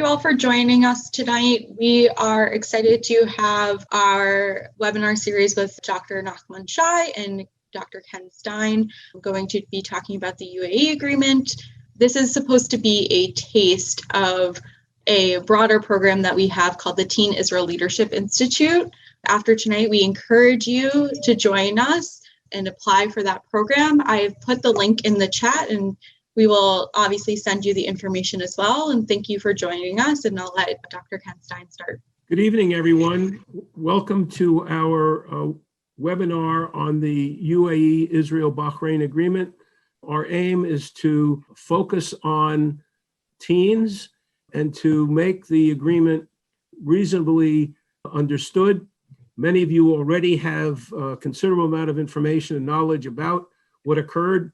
you all for joining us tonight. We are excited to have our webinar series with Dr. Nachman Shai and Dr. Ken Stein. I'm going to be talking about the UAE agreement. This is supposed to be a taste of a broader program that we have called the Teen Israel Leadership Institute. After tonight, we encourage you to join us and apply for that program. I've put the link in the chat, and we will obviously send you the information as well. And thank you for joining us. And I'll let Dr. Ken Stein start. Good evening, everyone. Welcome to our webinar on the UAE Israel Bahrain agreement. Our aim is to focus on teens and to make the agreement reasonably understood. Many of you already have a considerable amount of information and knowledge about what occurred,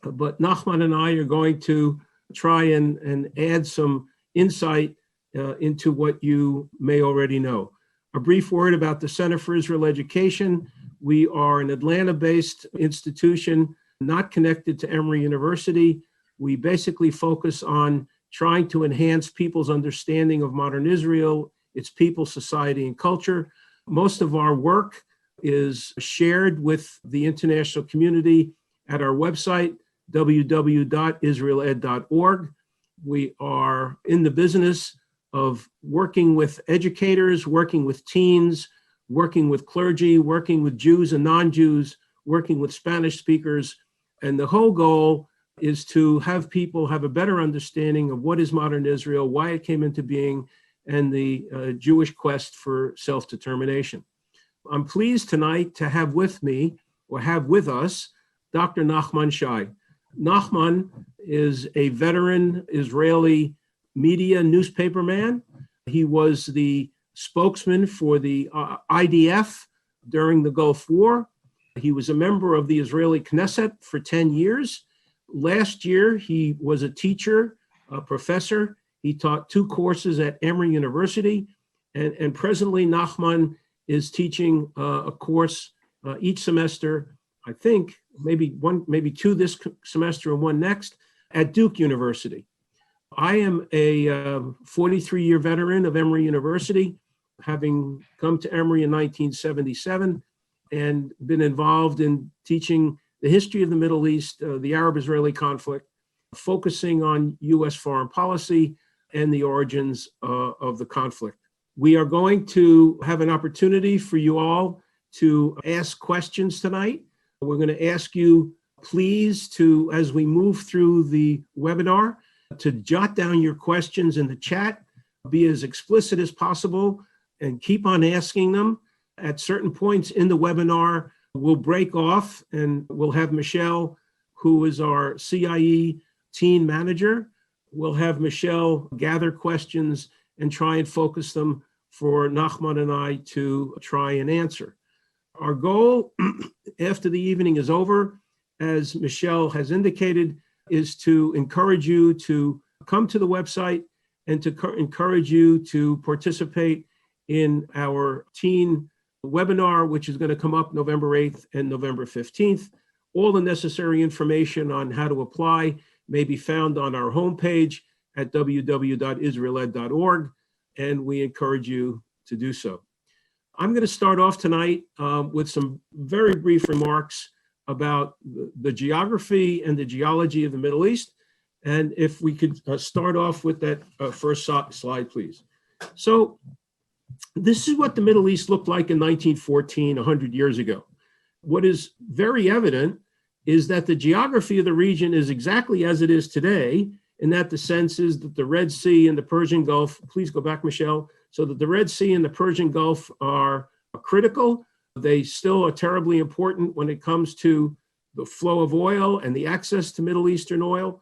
but Nachman and I are going to try and add some insight into what you may already know. A brief word about the Center for Israel Education. We are an Atlanta-based institution, not connected to Emory University. We basically focus on trying to enhance people's understanding of modern Israel, its people, society, and culture. Most of our work is shared with the international community at our website, www.israeled.org. We are in the business of working with educators, working with teens, working with clergy, working with Jews and non-Jews, working with Spanish speakers. And the whole goal is to have people have a better understanding of what is modern Israel, why it came into being, and the Jewish quest for self-determination. I'm pleased tonight to have with me, or have with us, Dr. Nachman Shai. Nachman is a veteran Israeli media newspaperman. He was the spokesman for the IDF during the Gulf War. He was a member of the Israeli Knesset for 10 years. Last year, he was a teacher, a professor. He taught 2 courses at Emory University. And presently, Nachman is teaching a course each semester, I think, maybe 2 this semester and 1 next, at Duke University. I am a 43-year veteran of Emory University, having come to Emory in 1977 and been involved in teaching the history of the Middle East, the Arab-Israeli conflict, focusing on U.S. foreign policy and the origins of the conflict. We are going to have an opportunity for you all to ask questions tonight. We're going to ask you, please, to, as we move through the webinar, to jot down your questions in the chat, be as explicit as possible, and keep on asking them. At certain points in the webinar, we'll break off and we'll have Michelle, who is our CIE teen manager. We'll have Michelle gather questions and try and focus them for Nachman and I to try and answer. Our goal after the evening is over, as Michelle has indicated, is to encourage you to come to the website and to encourage you to participate in our teen webinar, which is going to come up November 8th and November 15th. All the necessary information on how to apply may be found on our homepage at www.israeled.org, and we encourage you to do so. I'm going to start off tonight with some very brief remarks about the geography and the geology of the Middle East. And if we could start off with that first slide, please. So this is what the Middle East looked like in 1914, 100 years ago. What is very evident is that the geography of the region is exactly as it is today, in that the sense is that the Red Sea and the Persian Gulf, please go back, Michelle, so that the Red Sea and the Persian Gulf are critical. They still are terribly important when it comes to the flow of oil and the access to Middle Eastern oil.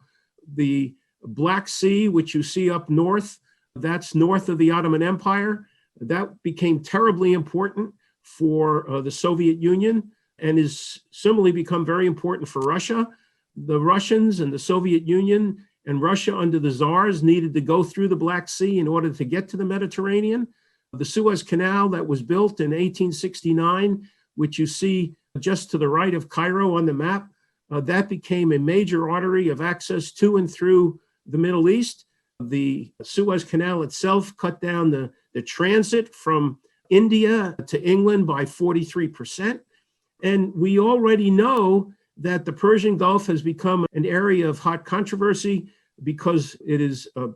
The Black Sea, which you see up north, that's north of the Ottoman Empire. That became terribly important for the Soviet Union and is similarly become very important for Russia. The Russians and the Soviet Union and Russia under the Tsars needed to go through the Black Sea in order to get to the Mediterranean. The Suez Canal that was built in 1869, which you see just to the right of Cairo on the map, that became a major artery of access to and through the Middle East. The Suez Canal itself cut down the transit from India to England by 43%. And we already know that the Persian Gulf has become an area of hot controversy because it is a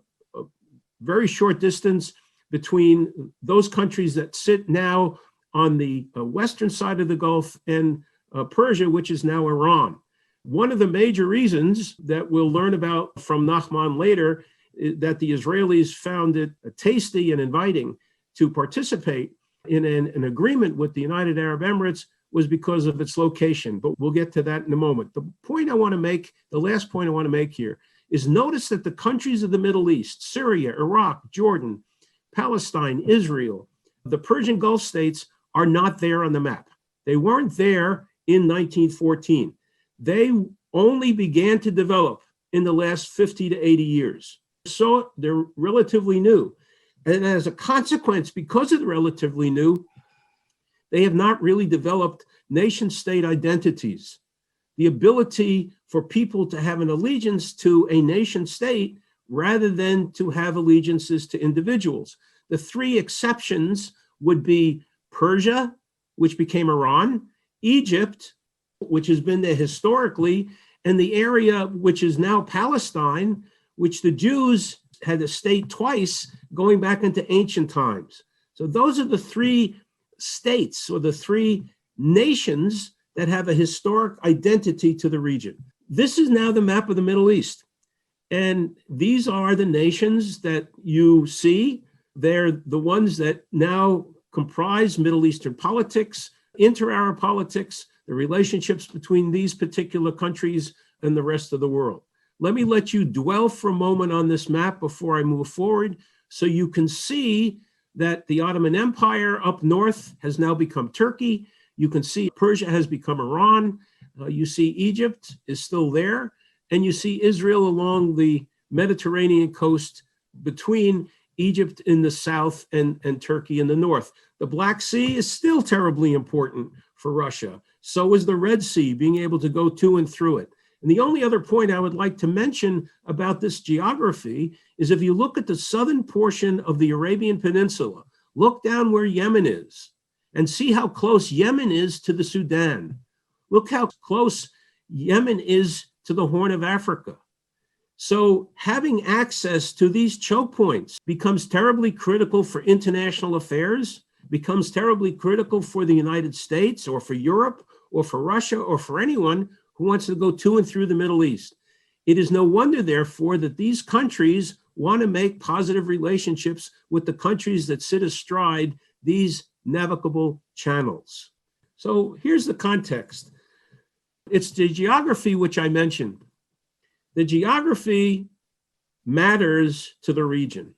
very short distance between those countries that sit now on the western side of the Gulf and Persia, which is now Iran. One of the major reasons that we'll learn about from Nachman later is that the Israelis found it tasty and inviting to participate in an agreement with the United Arab Emirates was because of its location, but we'll get to that in a moment. The last point I want to make here is notice that the countries of the Middle East, Syria, Iraq, Jordan, Palestine, Israel, the Persian Gulf states are not there on the map. They weren't there in 1914. They only began to develop in the last 50 to 80 years. So they're relatively new. And as a consequence, because of the relatively new, they have not really developed nation-state identities. The ability for people to have an allegiance to a nation-state rather than to have allegiances to individuals. The three exceptions would be Persia, which became Iran, Egypt, which has been there historically, and the area which is now Palestine, which the Jews had a state twice going back into ancient times. So those are the three states or the three nations that have a historic identity to the region. This is now the map of the Middle East. And these are the nations that you see. They're the ones that now comprise Middle Eastern politics, inter-Arab politics, the relationships between these particular countries and the rest of the world. Let me let you dwell for a moment on this map before I move forward so you can see that the Ottoman Empire up north has now become Turkey. You can see Persia has become Iran. You see Egypt is still there. And you see Israel along the Mediterranean coast between Egypt in the south and Turkey in the north. The Black Sea is still terribly important for Russia. So is the Red Sea, being able to go to and through it. And the only other point I would like to mention about this geography is if you look at the southern portion of the Arabian Peninsula, look down where Yemen is and see how close Yemen is to the Sudan. Look how close Yemen is to the Horn of Africa. So having access to these choke points becomes terribly critical for international affairs, becomes terribly critical for the United States or for Europe or for Russia or for anyone who wants to go to and through the Middle East. It is no wonder, therefore, that these countries want to make positive relationships with the countries that sit astride these navigable channels. So here's the context. It's the geography which I mentioned. The geography matters to the region,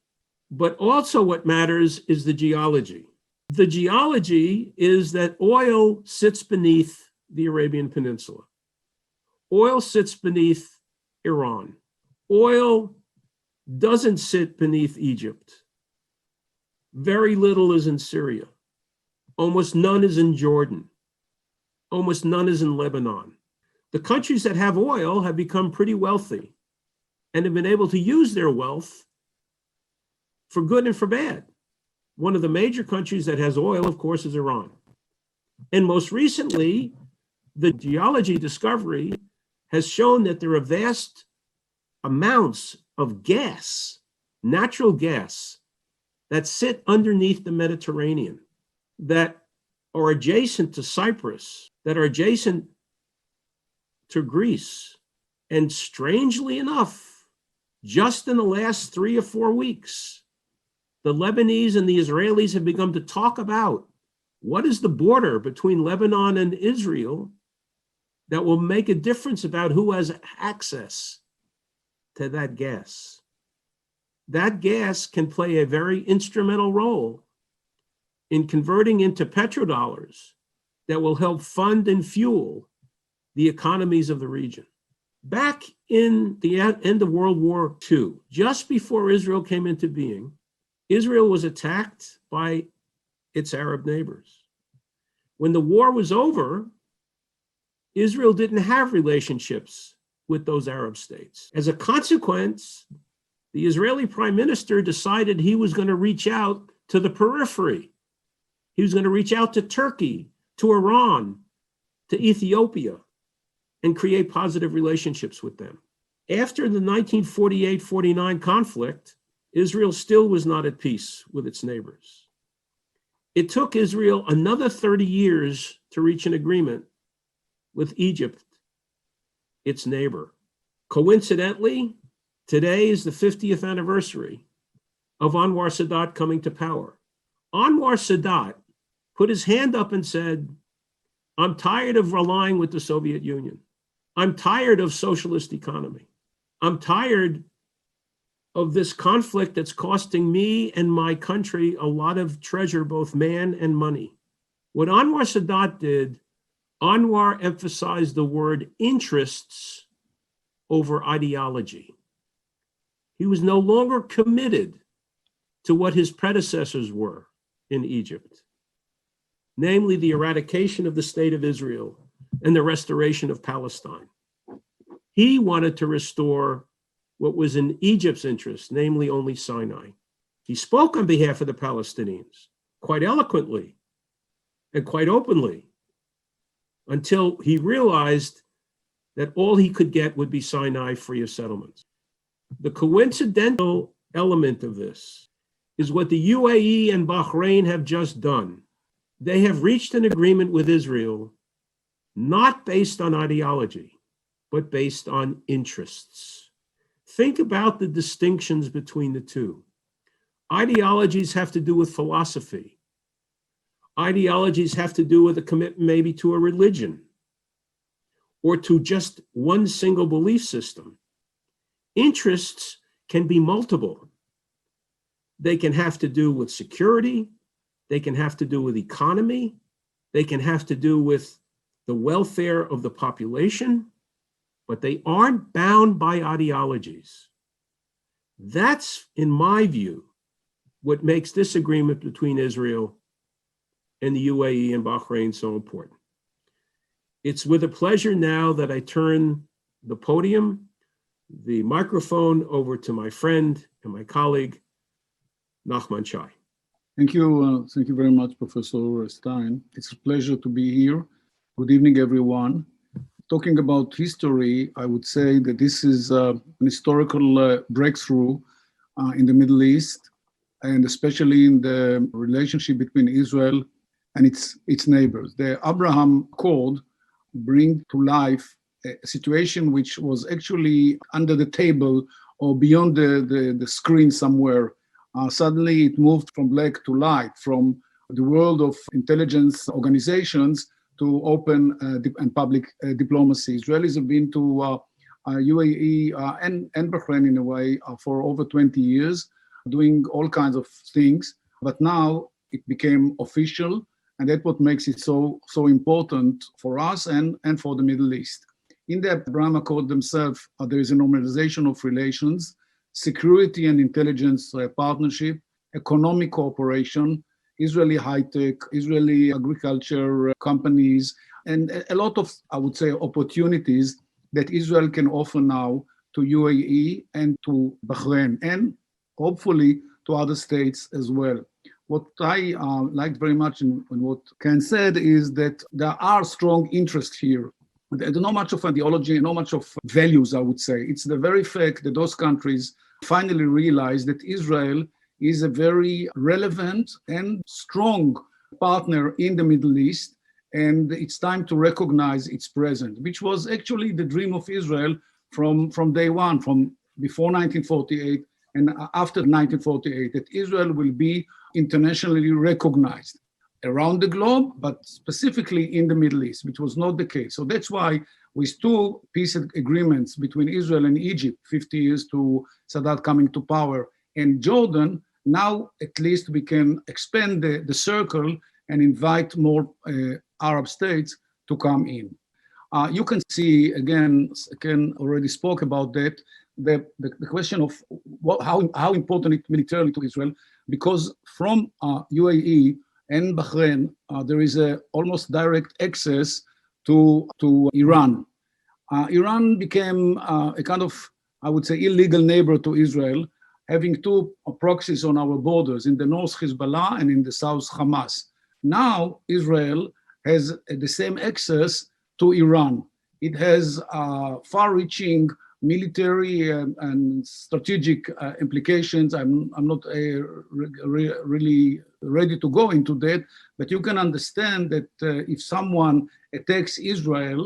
but also what matters is the geology. The geology is that oil sits beneath the Arabian Peninsula. Oil sits beneath Iran. Oil doesn't sit beneath Egypt. Very little is in Syria. Almost none is in Jordan. Almost none is in Lebanon. The countries that have oil have become pretty wealthy and have been able to use their wealth for good and for bad. One of the major countries that has oil, of course, is Iran. And most recently, the geology discovery has shown that there are vast amounts of gas, natural gas, that sit underneath the Mediterranean, that are adjacent to Cyprus, that are adjacent to Greece. And strangely enough, just in the last 3 or 4 weeks, the Lebanese and the Israelis have begun to talk about what is the border between Lebanon and Israel that will make a difference about who has access to that gas. That gas can play a very instrumental role in converting into petrodollars that will help fund and fuel the economies of the region. Back in the end of World War II, just before Israel came into being, Israel was attacked by its Arab neighbors. When the war was over, Israel didn't have relationships with those Arab states. As a consequence, the Israeli prime minister decided he was going to reach out to the periphery. He was going to reach out to Turkey, to Iran, to Ethiopia, and create positive relationships with them. After the 1948-49 conflict, Israel still was not at peace with its neighbors. It took Israel another 30 years to reach an agreement with Egypt, its neighbor. Coincidentally, today is the 50th anniversary of Anwar Sadat coming to power. Anwar Sadat put his hand up and said, I'm tired of relying with the Soviet Union. I'm tired of socialist economy. I'm tired of this conflict that's costing me and my country a lot of treasure, both man and money. What Anwar Sadat did, Anwar emphasized the word interests over ideology. He was no longer committed to what his predecessors were in Egypt, namely the eradication of the state of Israel and the restoration of Palestine. He wanted to restore what was in Egypt's interest, namely only Sinai. He spoke on behalf of the Palestinians quite eloquently and quite openly until he realized that all he could get would be Sinai free of settlements. The coincidental element of this is what the UAE and Bahrain have just done. They have reached an agreement with Israel, not based on ideology, but based on interests. Think about the distinctions between the two. Ideologies have to do with philosophy. Ideologies have to do with a commitment maybe to a religion or to just one single belief system. Interests can be multiple. They can have to do with security. They can have to do with economy. They can have to do with the welfare of the population, but they aren't bound by ideologies. That's, in my view, what makes this agreement between Israel and the UAE and Bahrain so important. It's with a pleasure now that I turn the podium, the microphone over to my friend and my colleague, Nachman Shai. Thank you very much, Professor Stein. It's a pleasure to be here. Good evening, everyone. Talking about history, I would say that this is an historical breakthrough in the Middle East, and especially in the relationship between Israel and its neighbors. The Abraham Accord bring to life a situation which was actually under the table or beyond the screen somewhere. Suddenly it moved from black to light, from the world of intelligence organizations to open and public diplomacy. Israelis have been to UAE and Bahrain in a way for over 20 years, doing all kinds of things. But now it became official, and that's what makes it so important for us and for the Middle East. In the Abraham Accord themselves, there is a normalization of relations, security and intelligence partnership, economic cooperation, Israeli high-tech, Israeli agriculture companies, and a lot of, I would say, opportunities that Israel can offer now to UAE and to Bahrain, and hopefully to other states as well. What I liked very much in what Ken said is that there are strong interests here. There's not much of ideology, not much of values, I would say. It's the very fact that those countries finally realize that Israel is a very relevant and strong partner in the Middle East, and it's time to recognize its presence, which was actually the dream of Israel from day one, from before 1948 and after 1948, that Israel will be internationally recognized around the globe, but specifically in the Middle East, which was not the case. So that's why with two peace agreements between Israel and Egypt, 50 years to Sadat coming to power, and Jordan, now at least we can expand the circle and invite more Arab states to come in. You can see, again, Ken already spoke about that, the question of how important it militarily to Israel, because from UAE and Bahrain, there is a almost direct access to Iran. Iran became a kind of, I would say, illegal neighbor to Israel having two proxies on our borders, in the north Hezbollah and in the south Hamas. Now Israel has the same access to Iran. It has far-reaching military and strategic implications. I'm not really ready to go into that, but you can understand that if someone attacks Israel,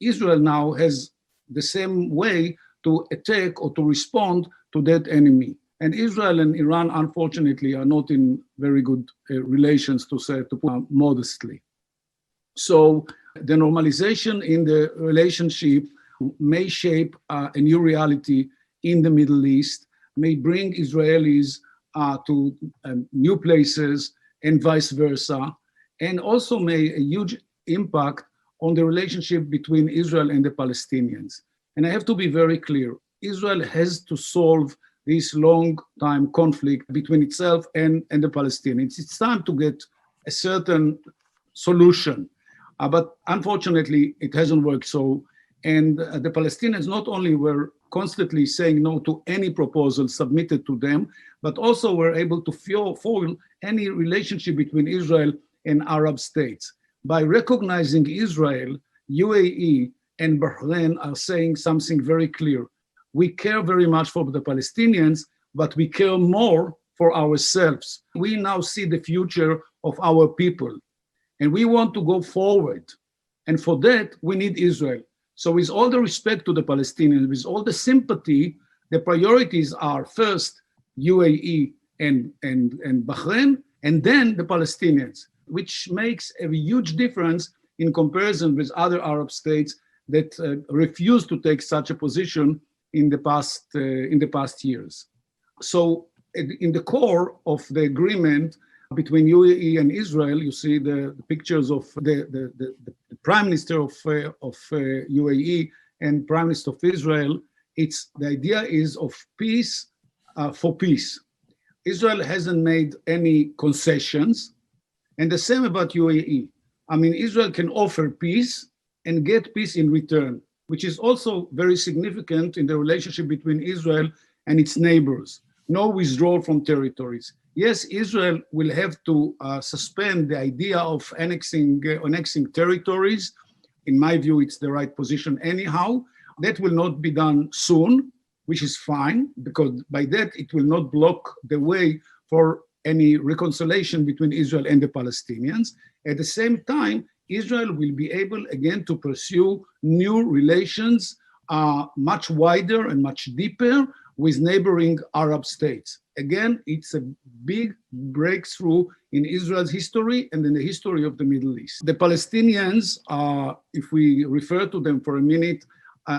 Israel now has the same way to attack or to respond to that enemy. And Israel and Iran, unfortunately, are not in very good relations, to put modestly. So the normalization in the relationship may shape a new reality in the Middle East, may bring Israelis to new places and vice versa, and also may a huge impact on the relationship between Israel and the Palestinians. And I have to be very clear, Israel has to solve this long-time conflict between itself and the Palestinians. It's time to get a certain solution. But unfortunately, it hasn't worked so. And the Palestinians not only were constantly saying no to any proposal submitted to them, but also were able to foil any relationship between Israel and Arab states. By recognizing Israel, UAE and Bahrain are saying something very clear. We care very much for the Palestinians, but we care more for ourselves. We now see the future of our people, and we want to go forward. And for that, we need Israel. So with all the respect to the Palestinians, with all the sympathy, the priorities are first UAE and Bahrain, and then the Palestinians, which makes a huge difference in comparison with other Arab states that refused to take such a position in the past years. So in the core of the agreement between UAE and Israel, you see the pictures of the Prime Minister of UAE and Prime Minister of Israel. The idea is of peace for peace. Israel hasn't made any concessions, and the same about UAE. I mean, Israel can offer peace and get peace in return, which is also very significant in the relationship between Israel and its neighbors. No withdrawal from territories. Yes, Israel will have to suspend the idea of annexing territories. In my view, it's the right position anyhow. That will not be done soon, which is fine, because by that it will not block the way for any reconciliation between Israel and the Palestinians. At the same time, Israel will be able again to pursue new relations much wider and much deeper with neighboring Arab states. Again, it's a big breakthrough in Israel's history and in the history of the Middle East. The Palestinians, if we refer to them for a minute,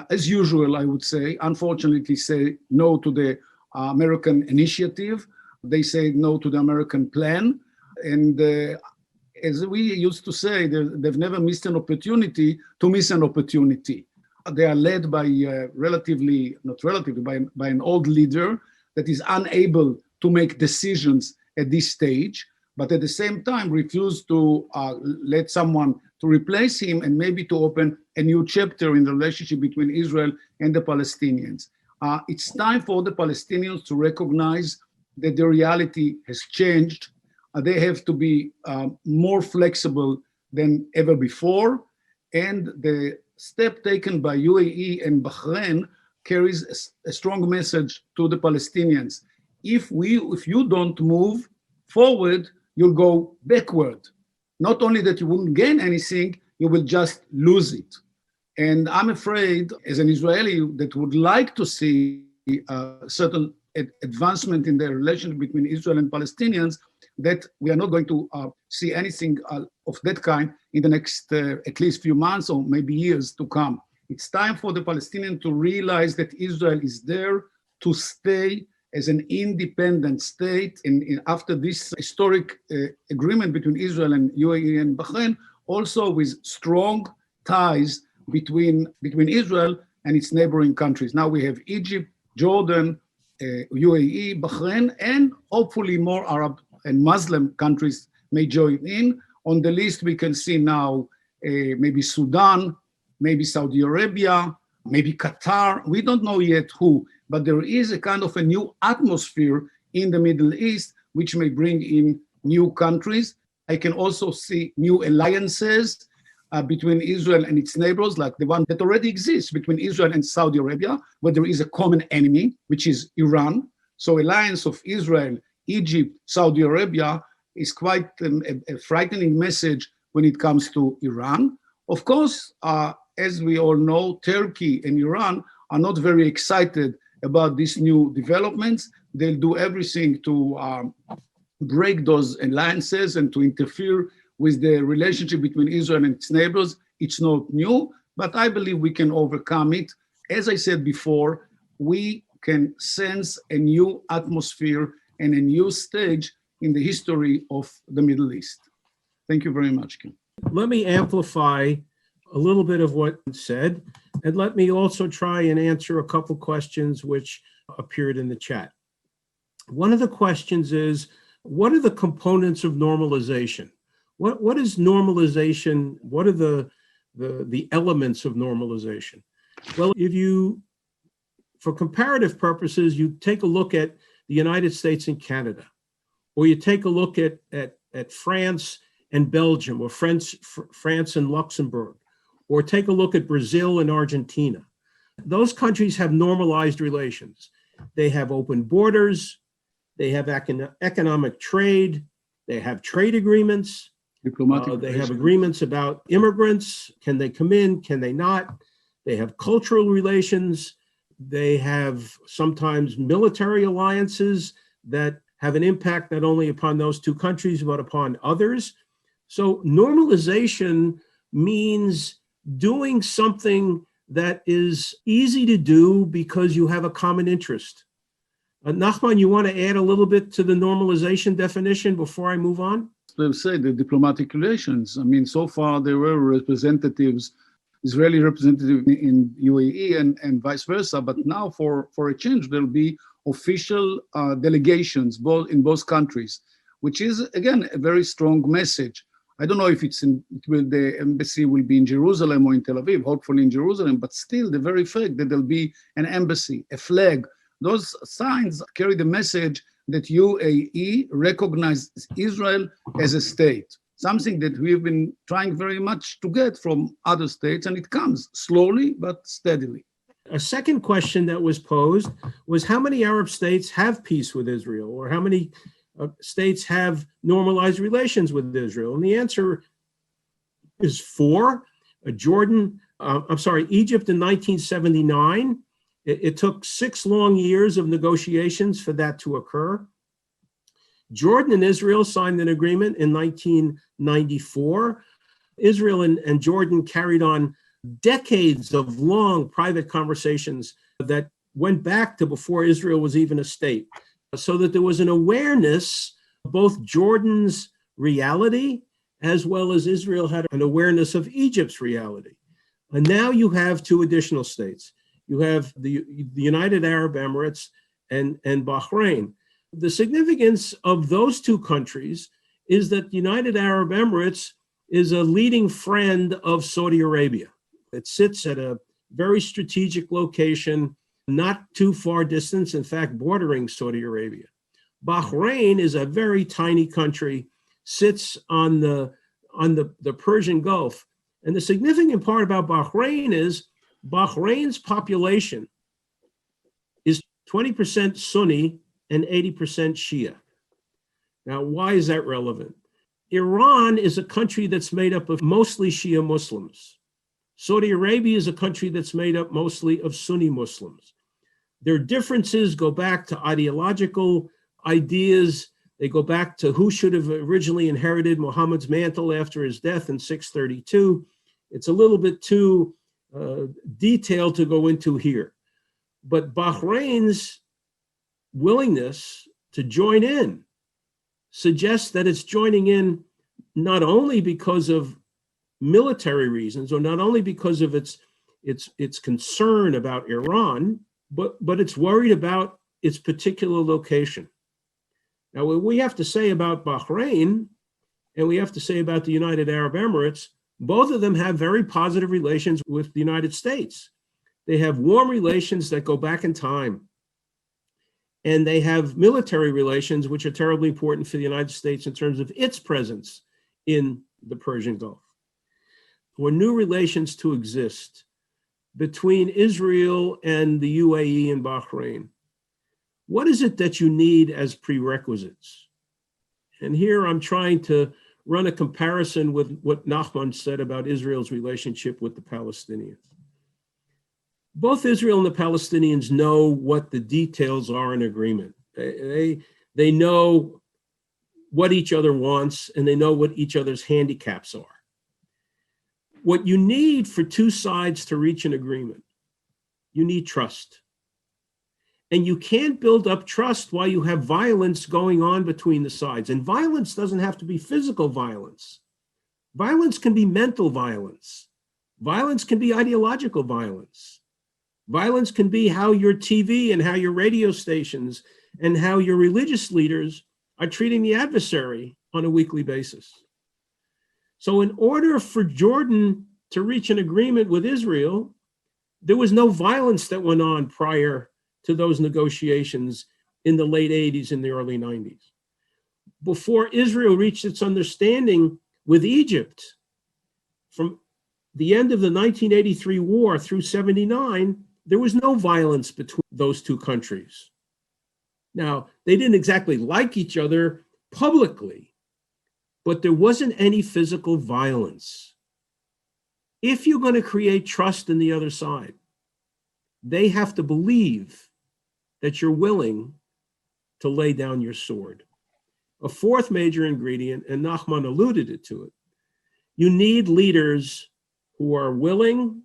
as usual, I would say, unfortunately say no to the American initiative. They say no to the American plan. And as we used to say, they've never missed an opportunity to miss an opportunity. They are led by by an old leader that is unable to make decisions at this stage, but at the same time refuse to let someone to replace him and maybe to open a new chapter in the relationship between Israel and the Palestinians. It's time for the Palestinians to recognize that the reality has changed. They have to be more flexible than ever before, and the step taken by UAE and Bahrain carries a strong message to the Palestinians. If you don't move forward, you'll go backward. Not only that you wouldn't gain anything, you will just lose it. And I'm afraid, as an Israeli that would like to see a certain advancement in the relationship between Israel and Palestinians, that we are not going to see anything of that kind in the next at least few months or maybe years to come. It's time for the Palestinians to realize that Israel is there to stay as an independent state. And after this historic agreement between Israel and UAE and Bahrain, also with strong ties between Israel and its neighboring countries. Now we have Egypt, Jordan, UAE, Bahrain, and hopefully more Arab and Muslim countries may join in. On the list, we can see now maybe Sudan, maybe Saudi Arabia, maybe Qatar. We don't know yet who, but there is a kind of a new atmosphere in the Middle East, which may bring in new countries. I can also see new alliances between Israel and its neighbors, like the one that already exists between Israel and Saudi Arabia, where there is a common enemy, which is Iran. So alliance of Israel, Egypt, Saudi Arabia is quite a frightening message when it comes to Iran. Of course, as we all know, Turkey and Iran are not very excited about these new developments. They'll do everything to break those alliances and to interfere with the relationship between Israel and its neighbors. It's not new, but I believe we can overcome it. As I said before, we can sense a new atmosphere and a new stage in the history of the Middle East. Thank you very much, Ken. Let me amplify a little bit of what you said, and let me also try and answer a couple questions which appeared in the chat. One of the questions is, what are the components of normalization? What is normalization? What are the elements of normalization? Well, if you, for comparative purposes, you take a look at the United States and Canada, or you take a look at France and Belgium, or France and Luxembourg, or take a look at Brazil and Argentina. Those countries have normalized relations. They have open borders, they have economic trade, they have trade agreements, they have agreements about immigrants. Can they come in? Can they not? They have cultural relations. They have sometimes military alliances that have an impact not only upon those two countries, but upon others. So normalization means doing something that is easy to do because you have a common interest. Nachman, you want to add a little bit to the normalization definition before I move on? Let's say the diplomatic relations. I mean, so far there were representatives, Israeli representatives in UAE and vice versa, but now for a change, there'll be official delegations in both countries, which is, again, a very strong message. I don't know if the embassy will be in Jerusalem or in Tel Aviv, hopefully in Jerusalem, but still the very fact that there'll be an embassy, a flag, those signs carry the message that UAE recognizes Israel as a state, something that we've been trying very much to get from other states, and it comes slowly but steadily. A second question that was posed was, how many Arab states have peace with Israel, or how many states have normalized relations with Israel? And the answer is 4. Egypt in 1979. It took 6 long years of negotiations for that to occur. Jordan and Israel signed an agreement in 1994. Israel and Jordan carried on decades of long private conversations that went back to before Israel was even a state, so that there was an awareness of both Jordan's reality as well as Israel had an awareness of Egypt's reality. And now you have 2 additional states. You have the United Arab Emirates and Bahrain. The significance of those 2 countries is that the United Arab Emirates is a leading friend of Saudi Arabia. It sits at a very strategic location, not too far distance, in fact, bordering Saudi Arabia. Bahrain is a very tiny country, sits on the Persian Gulf. And the significant part about Bahrain is Bahrain's population is 20% Sunni and 80% Shia. Now, why is that relevant? Iran is a country that's made up of mostly Shia Muslims. Saudi Arabia is a country that's made up mostly of Sunni Muslims. Their differences go back to ideological ideas. They go back to who should have originally inherited Muhammad's mantle after his death in 632. It's a little bit too detailed to go into here. But Bahrain's willingness to join in suggests that it's joining in not only because of military reasons, or not only because of its concern about Iran, but it's worried about its particular location. Now, what we have to say about Bahrain, and we have to say about the United Arab Emirates, both of them have very positive relations with the United States. They have warm relations that go back in time. And they have military relations, which are terribly important for the United States in terms of its presence in the Persian Gulf. For new relations to exist between Israel and the UAE and Bahrain, what is it that you need as prerequisites? And here I'm trying to run a comparison with what Nachman said about Israel's relationship with the Palestinians. Both Israel and the Palestinians know what the details are in agreement. They know what each other wants, and they know what each other's handicaps are. What you need for two sides to reach an agreement, you need trust. And you can't build up trust while you have violence going on between the sides. And violence doesn't have to be physical violence. Violence can be mental violence. Violence can be ideological violence. Violence can be how your TV and how your radio stations and how your religious leaders are treating the adversary on a weekly basis. So in order for Jordan to reach an agreement with Israel, there was no violence that went on prior to those negotiations in the late 80s and the early 90s. Before Israel reached its understanding with Egypt, from the end of the 1983 war through 79, there was no violence between those two countries. Now, they didn't exactly like each other publicly, but there wasn't any physical violence. If you're going to create trust in the other side, they have to believe that you're willing to lay down your sword. A fourth major ingredient, and Nachman alluded to it, you need leaders who are willing,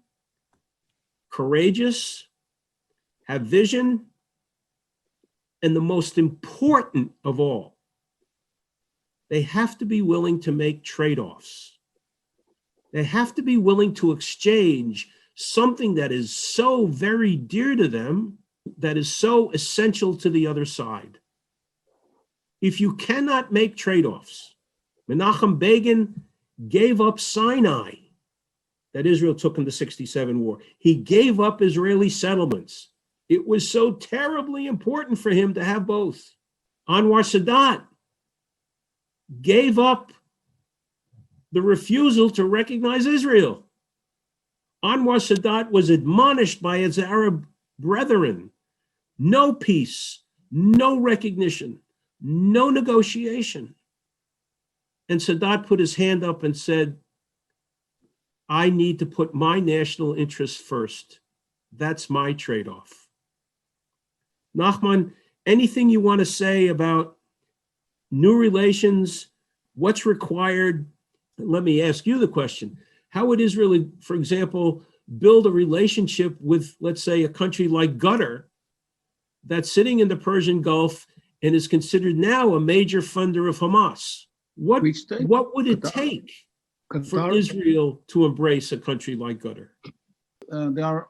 courageous, have vision, and the most important of all, they have to be willing to make trade-offs. They have to be willing to exchange something that is so very dear to them, that is so essential to the other side. If you cannot make trade-offs, Menachem Begin gave up Sinai that Israel took in the 67 war. He gave up Israeli settlements. It was so terribly important for him to have both. Anwar Sadat gave up the refusal to recognize Israel. Anwar Sadat was admonished by his Arab brethren, no peace, no recognition, no negotiation. And Sadat put his hand up and said, I need to put my national interests first. That's my trade-off. Nachman, anything you want to say about new relations, what's required? Let me ask you the question. How would Israel, for example, build a relationship with, let's say, a country like Qatar that's sitting in the Persian Gulf and is considered now a major funder of Hamas? What would it take for Israel to embrace a country like Qatar? There are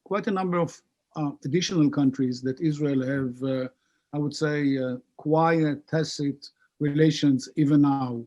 quite a number of additional countries that Israel have, I would say, quiet, tacit relations even now,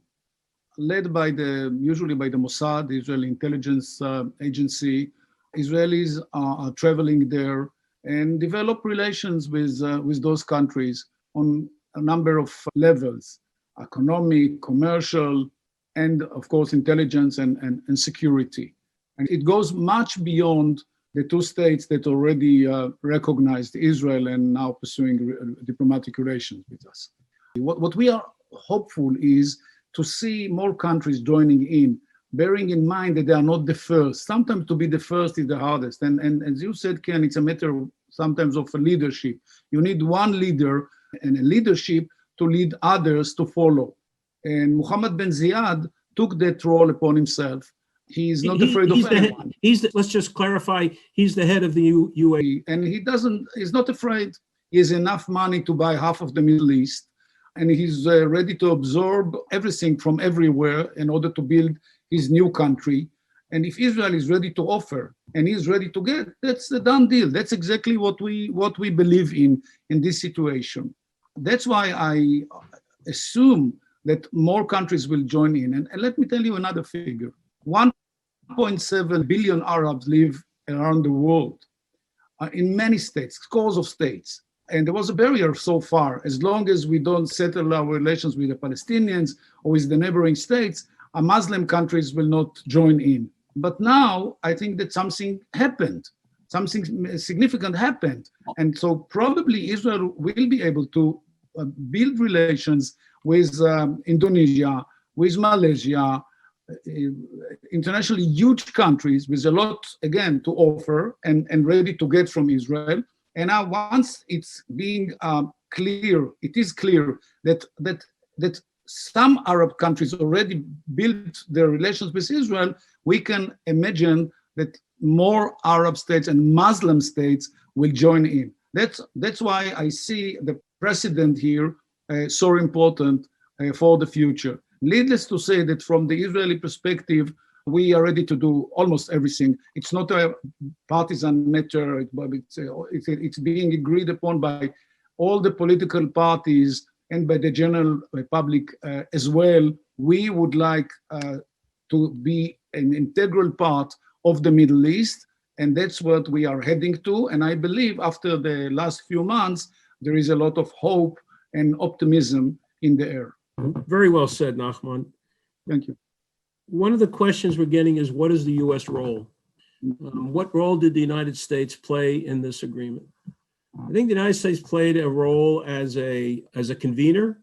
led by usually by the Mossad, the Israeli intelligence agency. Israelis are traveling there and develop relations with those countries on a number of levels: economic, commercial, and of course intelligence and security. And it goes much beyond the two states that already recognized Israel and now pursuing diplomatic relations with us. What we are hopeful is to see more countries joining in, bearing in mind that they are not the first. Sometimes to be the first is the hardest. And as you said, Ken, it's a matter sometimes of a leadership. You need one leader and a leadership to lead others to follow. And Mohammed bin Ziyad took that role upon himself. He's not afraid of anyone. Let's just clarify, he's the head of the UAE. And he's not afraid. He has enough money to buy half of the Middle East. And he's ready to absorb everything from everywhere in order to build his new country. And if Israel is ready to offer and he's ready to get, that's a done deal. That's exactly what we believe in this situation. That's why I assume that more countries will join in. And let me tell you another figure. 1.7 billion Arabs live around the world, in many states, scores of states. And there was a barrier so far. As long as we don't settle our relations with the Palestinians or with the neighboring states, Muslim countries will not join in. But now I think that something happened. Something significant happened. And so probably Israel will be able to build relations with Indonesia, with Malaysia, internationally huge countries with a lot, again, to offer and ready to get from Israel. And now once it's being clear, it is clear that some Arab countries already built their relations with Israel, we can imagine that more Arab states and Muslim states will join in. That's why I see the precedent here so important for the future. Needless to say that from the Israeli perspective, we are ready to do almost everything. It's not a partisan matter, but it's being agreed upon by all the political parties and by the general public as well. We would like to be an integral part of the Middle East, and that's what we are heading to. And I believe after the last few months, there is a lot of hope and optimism in the air. Very well said, Nachman. Thank you. One of the questions we're getting is, what is the U.S. role? What role did the United States play in this agreement? I think the United States played a role as a convener,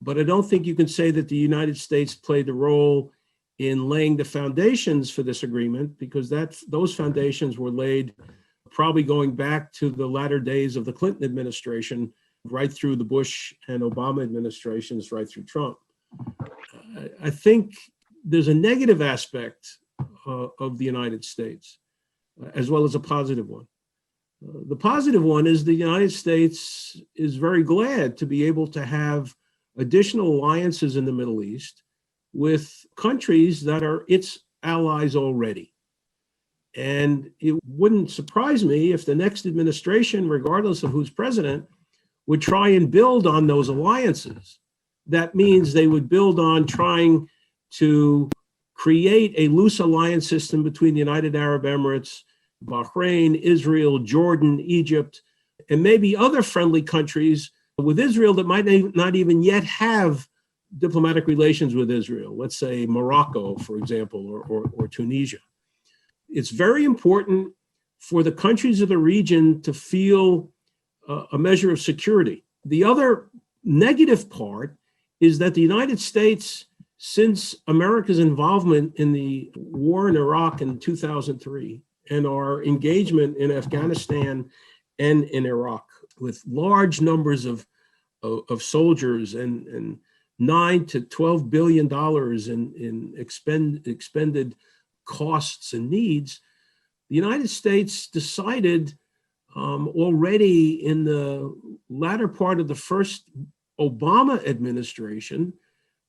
but I don't think you can say that the United States played a role in laying the foundations for this agreement, because those foundations were laid probably going back to the latter days of the Clinton administration, right through the Bush and Obama administrations, right through Trump. I think there's a negative aspect of the United States, as well as a positive one. The positive one is the United States is very glad to be able to have additional alliances in the Middle East with countries that are its allies already. And it wouldn't surprise me if the next administration, regardless of who's president, would try and build on those alliances. That means they would build on trying to create a loose alliance system between the United Arab Emirates, Bahrain, Israel, Jordan, Egypt, and maybe other friendly countries with Israel that might not even yet have diplomatic relations with Israel. Let's say Morocco, for example, or Tunisia. It's very important for the countries of the region to feel a measure of security. The other negative part is that the United States, since America's involvement in the war in Iraq in 2003 and our engagement in Afghanistan and in Iraq with large numbers of soldiers and $9 to $12 billion in expended costs and needs, the United States decided already in the latter part of the first Obama administration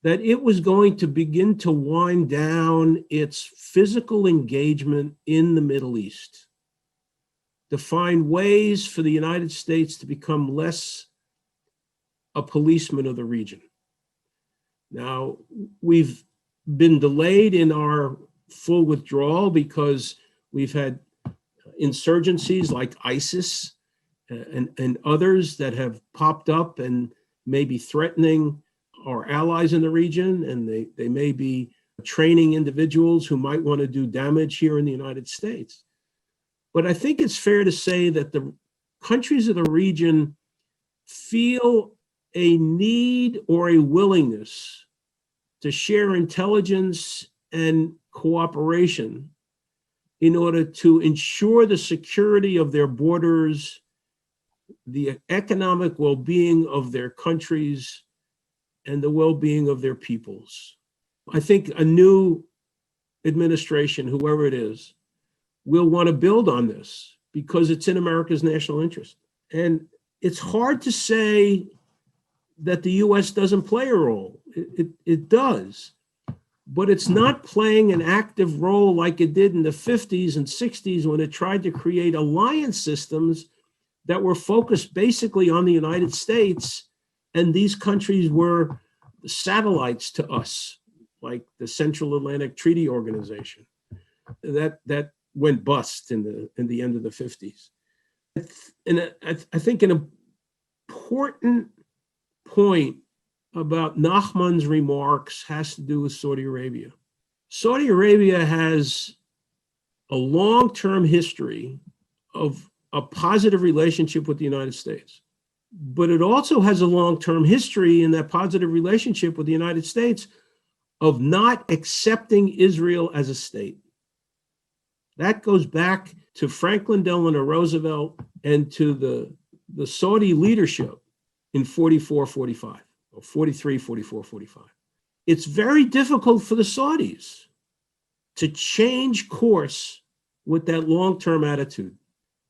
that it was going to begin to wind down its physical engagement in the Middle East, to find ways for the United States to become less a policeman of the region. Now, we've been delayed in our full withdrawal because we've had insurgencies like ISIS and others that have popped up and may be threatening our allies in the region, and they may be training individuals who might want to do damage here in the United States. But I think it's fair to say that the countries of the region feel a need or a willingness to share intelligence and cooperation in order to ensure the security of their borders, the economic well-being of their countries, and the well-being of their peoples. I think a new administration, whoever it is, will want to build on this because it's in America's national interest. And it's hard to say that the U.S. doesn't play a role. It does, but it's not playing an active role like it did in the 50s and 60s when it tried to create alliance systems that were focused basically on the United States, and these countries were satellites to us, like the Central Atlantic Treaty Organization. That went bust in the end of the 50s. And I think an important point about Nachman's remarks has to do with Saudi Arabia. Saudi Arabia has a long-term history of a positive relationship with the United States. But it also has a long-term history in that positive relationship with the United States of not accepting Israel as a state. That goes back to Franklin Delano Roosevelt and to the Saudi leadership in 44, 45, or 43, 44, 45. It's very difficult for the Saudis to change course with that long-term attitude.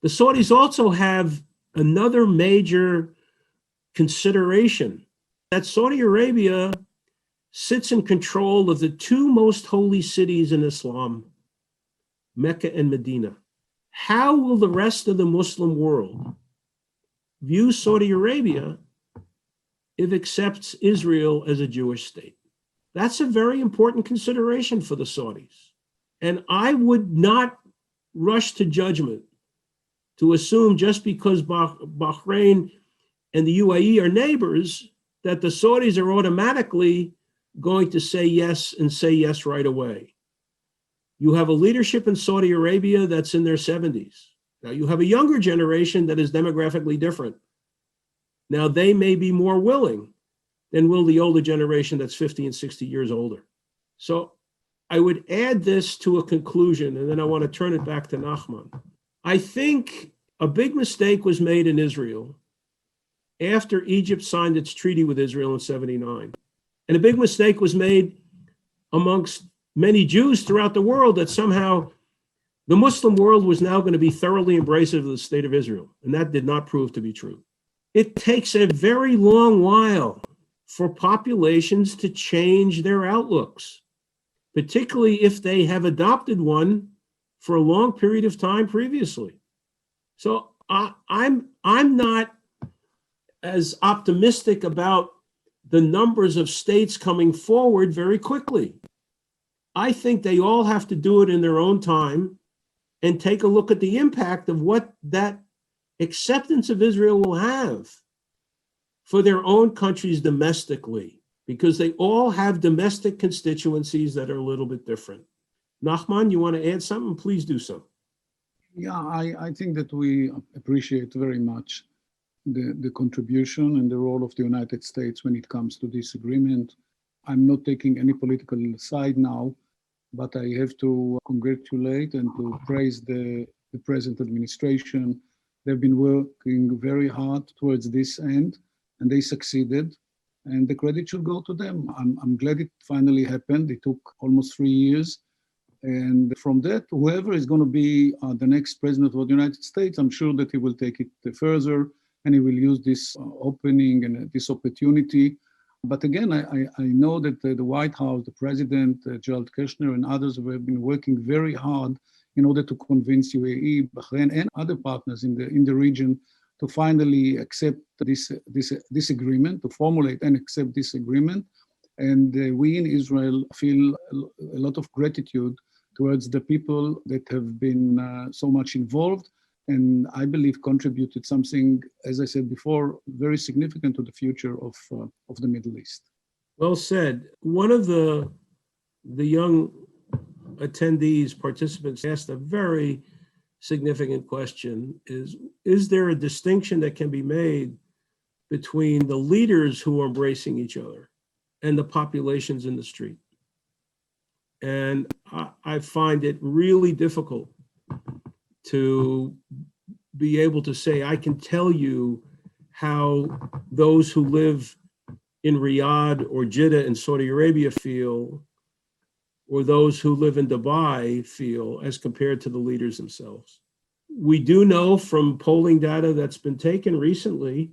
The Saudis also have another major consideration that Saudi Arabia sits in control of the two most holy cities in Islam, Mecca and Medina. How will the rest of the Muslim world view Saudi Arabia if it accepts Israel as a Jewish state? That's a very important consideration for the Saudis. And I would not rush to judgment to assume just because Bahrain and the UAE are neighbors that the Saudis are automatically going to say yes and say yes right away. You have a leadership in Saudi Arabia that's in their 70s. Now you have a younger generation that is demographically different. Now they may be more willing than will the older generation that's 50 and 60 years older. So I would add this to a conclusion, and then I want to turn it back to Nachman. I think a big mistake was made in Israel after Egypt signed its treaty with Israel in 79. And a big mistake was made amongst many Jews throughout the world that somehow the Muslim world was now going to be thoroughly embracive of the state of Israel. And that did not prove to be true. It takes a very long while for populations to change their outlooks, particularly if they have adopted one for a long period of time previously. So I'm not as optimistic about the numbers of states coming forward very quickly. I think they all have to do it in their own time and take a look at the impact of what that acceptance of Israel will have for their own countries domestically, because they all have domestic constituencies that are a little bit different. Nachman, you want to add something? Please do so. Yeah, I think that we appreciate very much the contribution and the role of the United States when it comes to this agreement. I'm not taking any political side now, but I have to congratulate and to praise the present administration. They've been working very hard towards this end, and they succeeded, and the credit should go to them. I'm glad it finally happened. It took almost 3 years. And from that, whoever is going to be the next president of the United States, I'm sure that he will take it further, and he will use this opening and this opportunity. But again, I know that the White House, the president, Jared Kushner, and others have been working very hard in order to convince UAE, Bahrain, and other partners in the region to finally accept this agreement, to formulate and accept this agreement. And we in Israel feel a lot of gratitude towards the people that have been so much involved, and I believe contributed something, as I said before, very significant to the future of the Middle East. Well said. One of the young attendees, participants, asked a very significant question: is there a distinction that can be made between the leaders who are embracing each other and the populations in the street? And I find it really difficult to be able to say, I can tell you how those who live in Riyadh or Jeddah in Saudi Arabia feel, or those who live in Dubai feel, as compared to the leaders themselves. We do know from polling data that's been taken recently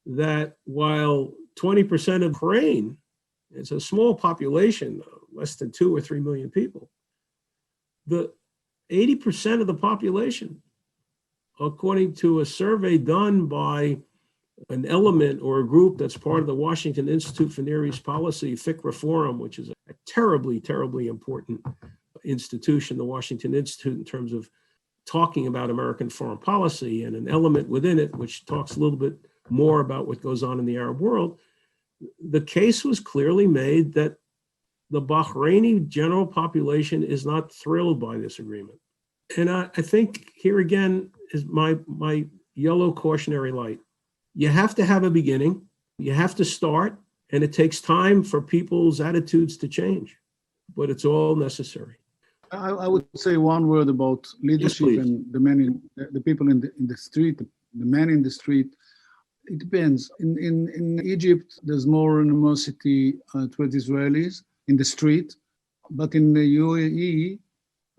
that while 20% of Bahrain, it's a small population, less than 2 or 3 million people, the 80% of the population, according to a survey done by an element or a group that's part of the Washington Institute for Near East Policy, FICRA Forum, which is a terribly, terribly important institution, the Washington Institute, in terms of talking about American foreign policy, and an element within it which talks a little bit more about what goes on in the Arab world, the case was clearly made that the Bahraini general population is not thrilled by this agreement. And I think here again is my yellow cautionary light. You have to have a beginning, you have to start, and it takes time for people's attitudes to change, but it's all necessary. I would say one word about leadership. Yes, and the people in the street, the men in the street. It depends. In Egypt, there's more animosity toward Israelis in the street, but in the UAE,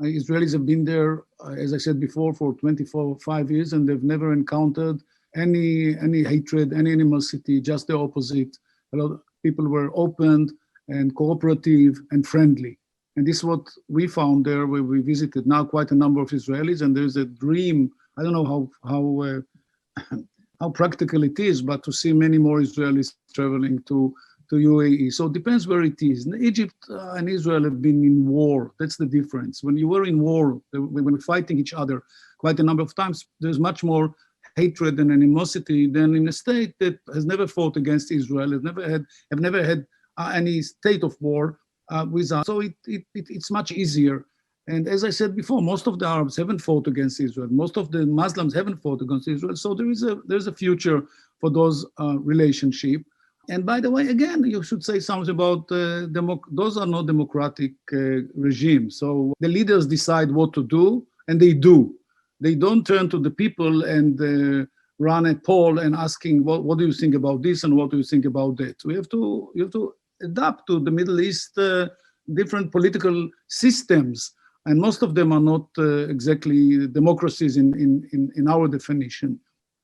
Israelis have been there, as I said before, for 25 years, and they've never encountered any hatred, any animosity, just the opposite. A lot of people were open and cooperative and friendly. And this is what we found there, where we visited now quite a number of Israelis, and there's a dream. I don't know how practical it is, but to see many more Israelis traveling to UAE. So it depends where it is. Egypt and Israel have been in war. That's the difference. When you were in war, when we're fighting each other quite a number of times, there's much more hatred and animosity than in a state that has never fought against Israel, have never had any state of war with us. So it's much easier. And as I said before, most of the Arabs haven't fought against Israel. Most of the Muslims haven't fought against Israel. So there's a future for those relationship. And by the way, again, you should say something about those are not democratic regimes. So the leaders decide what to do, and they do. They don't turn to the people and run a poll and asking, what do you think about this and what do you think about that? You have to adapt to the Middle East different political systems. And most of them are not exactly democracies in our definition.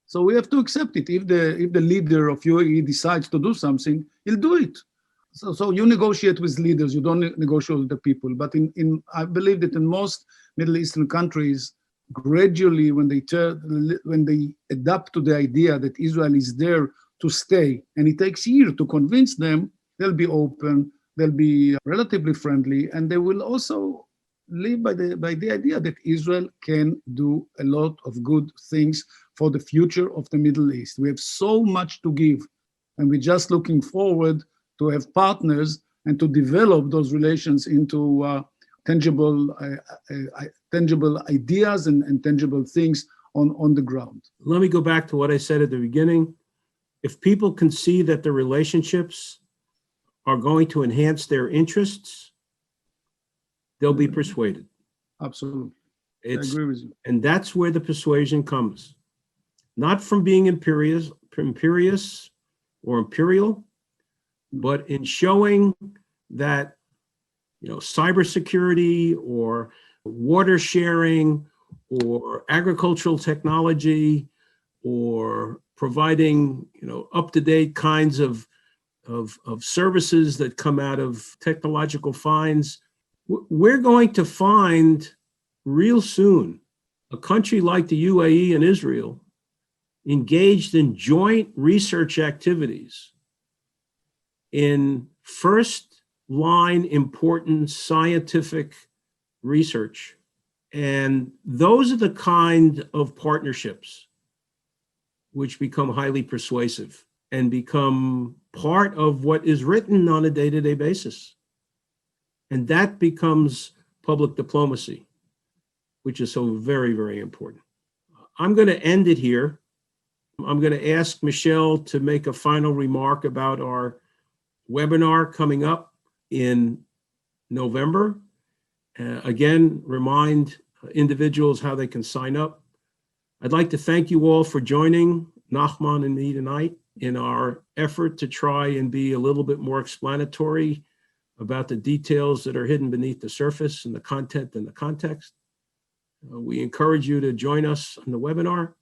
So we have to accept it. If the leader of UAE decides to do something, he'll do it. So you negotiate with leaders, you don't negotiate with the people. But I believe that in most Middle Eastern countries, gradually when they adapt to the idea that Israel is there to stay, and it takes years to convince them, they'll be open, they'll be relatively friendly, and they will also live by the idea that Israel can do a lot of good things for the future of the Middle East. We have so much to give, and we're just looking forward to have partners and to develop those relations into tangible ideas and tangible things on the ground. Let me go back to what I said at the beginning. If people can see that the relationships are going to enhance their interests, they'll be persuaded. Absolutely. I agree with you. And that's where the persuasion comes. Not from being imperious or imperial, but in showing that, cybersecurity or water sharing or agricultural technology or providing, up-to-date kinds of services that come out of technological finds. We're going to find real soon a country like the UAE and Israel engaged in joint research activities in first-line important scientific research. And those are the kind of partnerships which become highly persuasive and become part of what is written on a day-to-day basis. And that becomes public diplomacy, which is so very, very important. I'm going to end it here. I'm going to ask Michelle to make a final remark about our webinar coming up in November. Again, remind individuals how they can sign up. I'd like to thank you all for joining Nachman and me tonight in our effort to try and be a little bit more explanatory about the details that are hidden beneath the surface and the content and the context. We encourage you to join us on the webinar,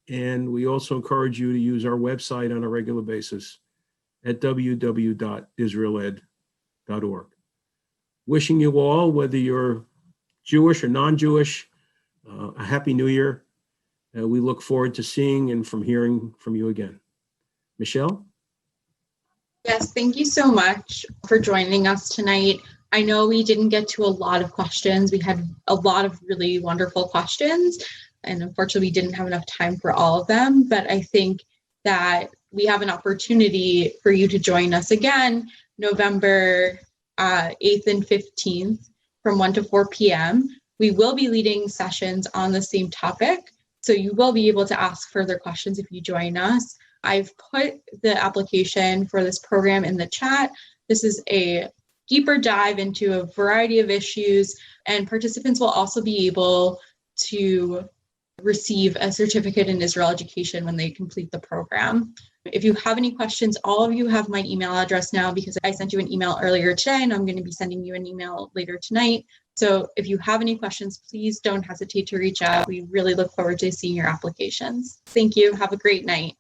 and we also encourage you to use our website on a regular basis at www.israeled.org. Wishing you all, whether you're Jewish or non-Jewish, a Happy New Year. We look forward to seeing and from hearing from you again. Michelle? Yes, thank you so much for joining us tonight. I know we didn't get to a lot of questions. We had a lot of really wonderful questions, and unfortunately, we didn't have enough time for all of them. But I think that we have an opportunity for you to join us again November 8th and 15th from 1 to 4 p.m. We will be leading sessions on the same topic, so you will be able to ask further questions if you join us. I've put the application for this program in the chat. This is a deeper dive into a variety of issues, and participants will also be able to receive a certificate in Israel education when they complete the program. If you have any questions, all of you have my email address now because I sent you an email earlier today, and I'm going to be sending you an email later tonight. So if you have any questions, please don't hesitate to reach out. We really look forward to seeing your applications. Thank you. Have a great night.